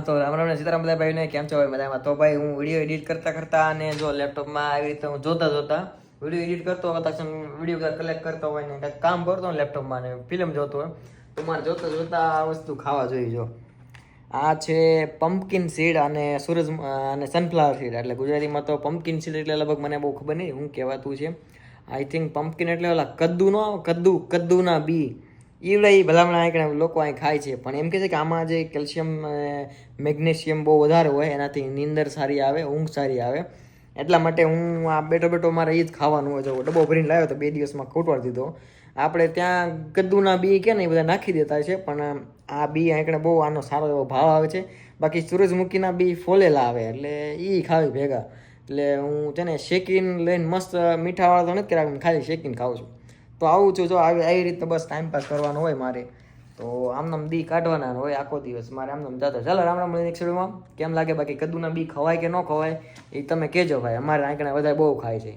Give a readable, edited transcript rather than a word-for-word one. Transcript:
તો રામ રામ ને સીતારામ બધા ભાઈને કેમ છો ભાઈ મજામાં? તો ભાઈ હું વિડીયો એડિટ કરતા કરતા અને જો લેપટોપમાં આવી રીતે હું જોતા વિડીયો એડિટ કરતો હતા, વિડીયો કલેક્ટ કરતો હોય ને કંઈક કામ કરતો હોય લેપટોપમાં ને ફિલ્મ જોતો હોય તો મારે જોતા જોતા આ વસ્તુ ખાવા જોઈએ. જો આ છે પમ્પકિન સીડ અને અને સનફ્લાવર સીડ, એટલે ગુજરાતીમાં તો પમ્પકિન સીડ એટલે લગભગ મને બહુ ખબર નહીં શું કહેવાતું છે. આઈ થિંક પમ્પકિન એટલે ઓલા કદ્દુના બી ઈવડા એ ભલામણા અહીં લોકો અહીં ખાય છે, પણ એમ કહે છે કે આમાં જે કેલ્શિયમ મેગ્નેશિયમ બહુ વધારે હોય, એનાથી નીંદર સારી આવે, ઊંઘ સારી આવે. એટલા માટે હું આ બેઠો મારે એ જ ખાવાનું હોય. જો ડબ્બો ભરીને લાવ્યો તો 2 દિવસમાં ખૂટવાડી દીધો. આપણે ત્યાં કદ્દુના બી કે ને એ બધા નાખી દેતા છે, પણ આ બી અહીં બહુ આનો સારો એવો ભાવ આવે છે. બાકી સૂરજમુખીના બી ફોલેલા આવે એટલે એ ખાવી ભેગા. એટલે હું છે ને શેકીને લઈને મસ્ત મીઠાવાળા તો નથી કર્યા, ખાલી શેકીને ખાઉં છું. તો આવું છું. જો આવી રીતે બસ ટાઈમપાસ કરવાનો હોય મારે, તો આમનામ દી કાઢવાના હોય આખો દિવસ મારે આમનામ જતો. ચાલો રામ રામ. નેક્સ્ટ વિડીયોમાં કેમ લાગે બાકી કદ્દુના બી ખવાય કે ન ખવાય એ તમે કહેજો ભાઈ. અમારે આંકડા બધા બહુ ખાય છે.